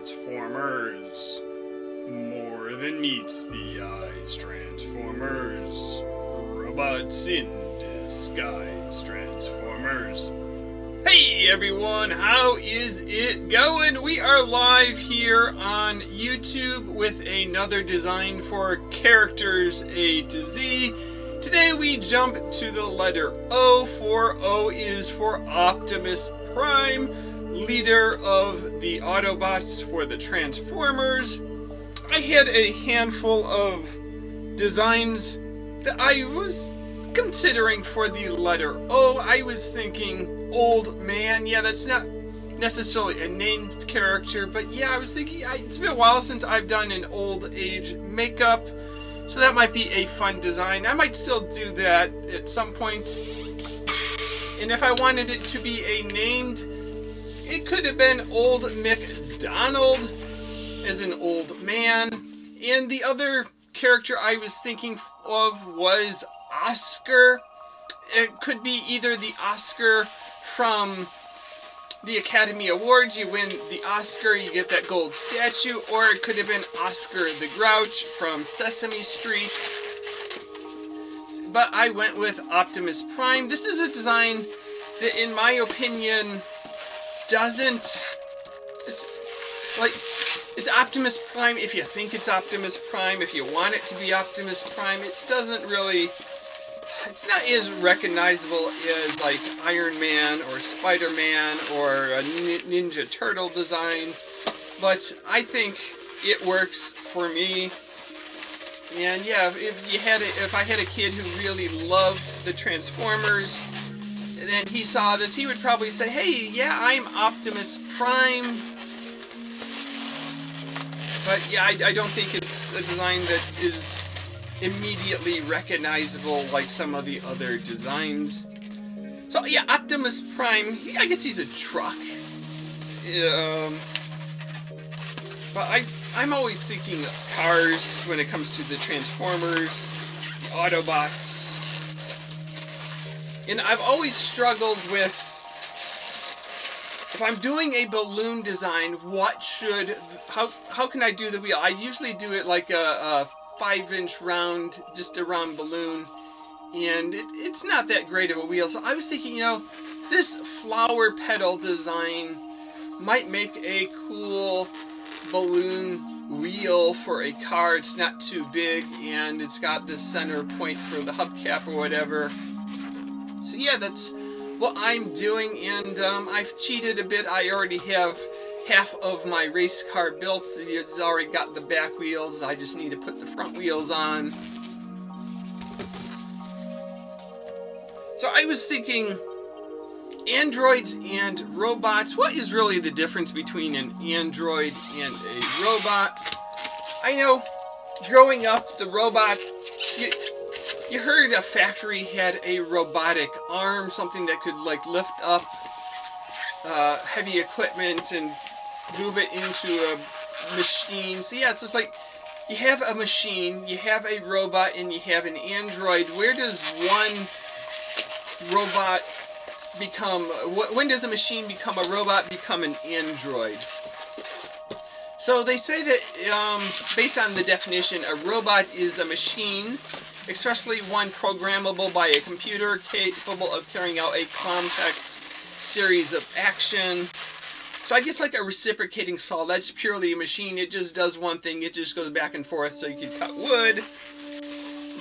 Transformers. More than meets the eyes. Transformers. Robots in disguise. Transformers. Hey everyone, how is it going? We are live here on YouTube with another design for characters A to Z. Today we jump to the letter O, for O is for Optimus Prime, leader of the Autobots for the Transformers. I had a handful of designs that I was considering for the letter O. I was thinking old man. Yeah, that's not necessarily a named character, but yeah, I was thinking it's been a while since I've done an old age makeup, so that might be a fun design. I might still do that at some point. And if I wanted it to be a named, it could have been Old MacDonald as an old man. And the other character I was thinking of was Oscar. It could be either the Oscar from the Academy Awards, you win the Oscar, you get that gold statue, or it could have been Oscar the Grouch from Sesame Street. But I went with Optimus Prime. This is a design that, in my opinion, doesn't... It's Optimus Prime if you think it's Optimus Prime, if you want it to be Optimus Prime. It doesn't really... It's not as recognizable as like Iron Man or Spider-Man or a Ninja Turtle design, but I think it works for me. And yeah, if I had a kid who really loved the Transformers, and then he saw this, he would probably say, "Hey, yeah, I'm Optimus Prime." But yeah, I don't think it's a design that is immediately recognizable like some of the other designs. So yeah, Optimus Prime, I guess he's a truck. But I'm always thinking of cars when it comes to the Transformers, the Autobots. And I've always struggled with, if I'm doing a balloon design, how can I do the wheel? I usually do it like a 5-inch round, just a round balloon, and it's not that great of a wheel. So I was thinking, this flower petal design might make a cool balloon wheel for a car. It's not too big, and it's got the center point for the hubcap or whatever. So yeah, that's what I'm doing, and I've cheated a bit. I already have half of my race car built. It's already got the back wheels. I just need to put the front wheels on. So I was thinking, androids and robots. What is really the difference between an android and a robot? I know, growing up, the robot, you heard a factory had a robotic arm, something that could like lift up heavy equipment and move it into a machine. So yeah, it's just like you have a machine, you have a robot, and you have an android. Where does one robot become... When does a machine become a robot, become an android? So they say that, based on the definition, a robot is a machine, especially one programmable by a computer, capable of carrying out a complex series of action. So I guess like a reciprocating saw, that's purely a machine. It just does one thing. It just goes back and forth so you can cut wood.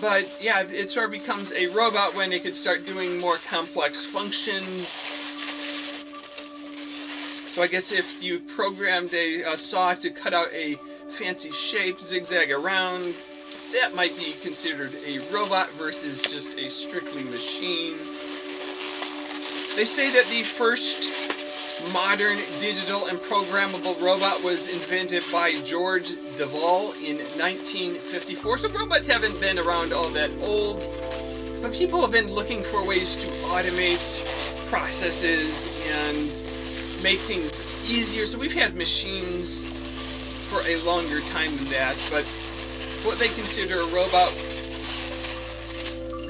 But yeah, it sort of becomes a robot when it could start doing more complex functions. So I guess if you programmed a saw to cut out a fancy shape, zigzag around, that might be considered a robot versus just a strictly machine. They say that the first modern digital and programmable robot was invented by George Devol in 1954. So robots haven't been around all that old, but people have been looking for ways to automate processes and make things easier. So we've had machines for a longer time than that, but what they consider a robot.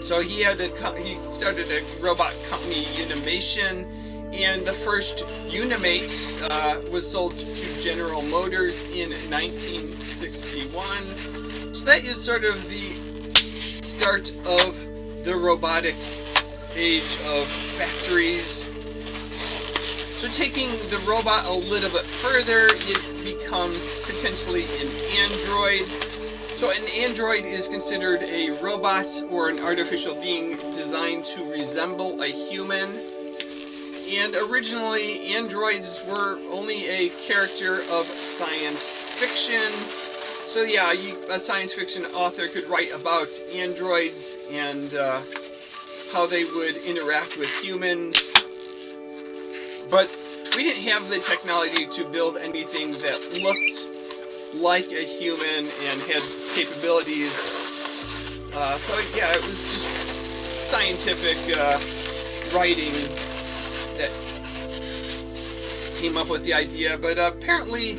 So he started a robot company, Unimation, And the first Unimate was sold to General Motors in 1961. So that is sort of the start of the robotic age of factories. So taking the robot a little bit further, it becomes potentially an android. So an android is considered a robot or an artificial being designed to resemble a human. And originally, androids were only a character of science fiction. So yeah, a science fiction author could write about androids and how they would interact with humans. But we didn't have the technology to build anything that looked like a human and had capabilities. So yeah, it was just scientific writing that came up with the idea. But apparently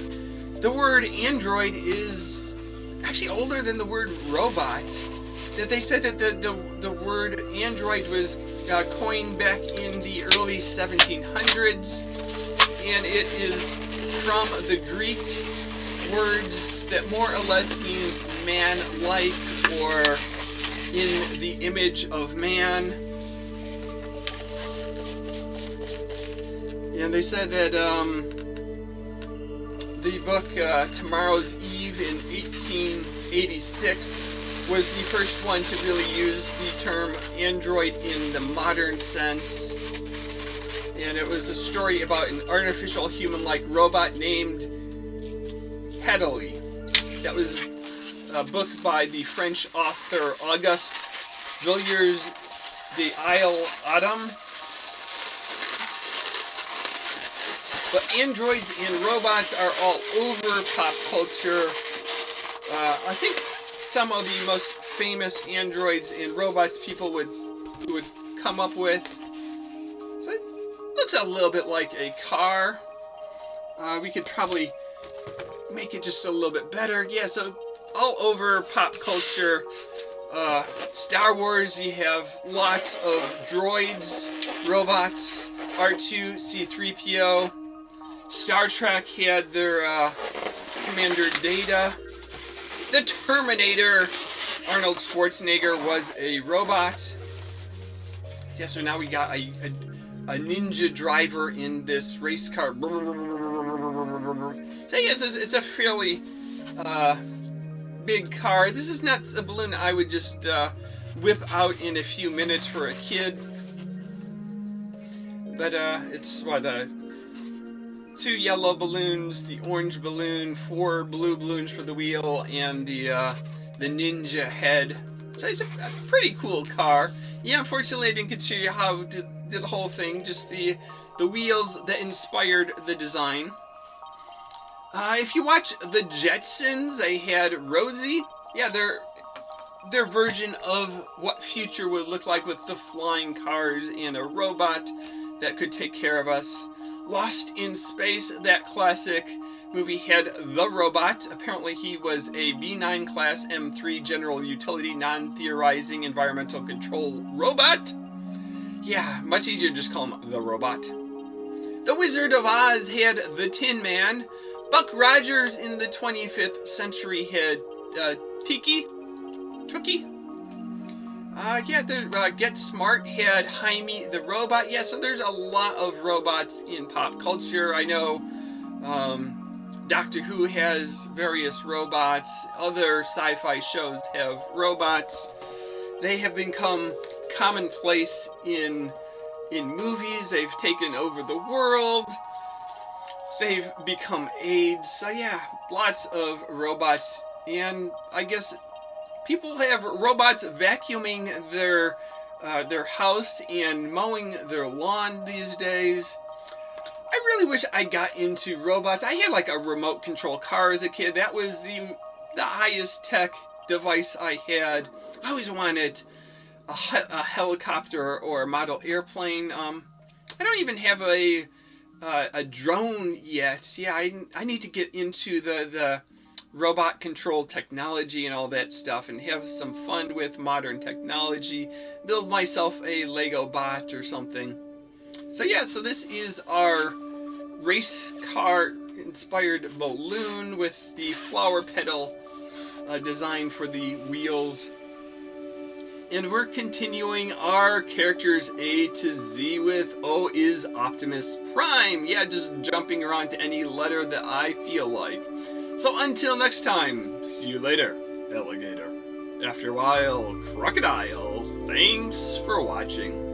the word android is actually older than the word robot. That they said that the word android was coined back in the early 1700s, and it is from the Greek words that more or less means man-like or in the image of man. And they said that the book Tomorrow's Eve in 1886 was the first one to really use the term android in the modern sense. And it was a story about an artificial human-like robot named Hedley. That was a book by the French author Auguste Villiers de L'Isle-Adam. But androids and robots are all over pop culture. I think some of the most famous androids and robots people would come up with. So it looks a little bit like a car. We could probably make it just a little bit better. Yeah, so all over pop culture. Star Wars, you have lots of droids, robots, R2, C-3PO. Star Trek had their Commander Data. The Terminator, Arnold Schwarzenegger, was a robot. Yeah, so now we got a ninja driver in this race car. So yeah, it's a fairly big car. This is not a balloon I would just whip out in a few minutes for a kid. But it's what, 2 yellow balloons, the orange balloon, 4 blue balloons for the wheel, and the ninja head. So it's a pretty cool car. Yeah, unfortunately I didn't get to show you how to do the whole thing, just the wheels that inspired the design. If you watch the Jetsons, they had Rosie. Yeah, their version of what future would look like with the flying cars and a robot that could take care of us. Lost in Space, that classic movie, had the robot. Apparently he was a B9 class M3 general utility non-theorizing environmental control robot. Yeah, much easier to just call him the robot. The Wizard of Oz had the Tin Man. Buck Rogers in the 25th century had Tookie. Yeah, the Get Smart had Jaime the Robot. Yeah, so there's a lot of robots in pop culture. I know Doctor Who has various robots. Other sci-fi shows have robots. They have become commonplace in movies. They've taken over the world. They've become aids. So yeah, lots of robots. And I guess people have robots vacuuming their house and mowing their lawn these days. I really wish I got into robots. I had like a remote control car as a kid. That was the highest tech device I had. I always wanted a helicopter or a model airplane. I don't even have a drone yet. Yeah, I need to get into the robot control technology and all that stuff and have some fun with modern technology. Build myself a Lego bot or something. So yeah, so this is our race car inspired balloon with the flower petal design for the wheels. And we're continuing our characters A to Z with O is Optimus Prime. Yeah, just jumping around to any letter that I feel like. So until next time, see you later, alligator. After a while, crocodile. Thanks for watching.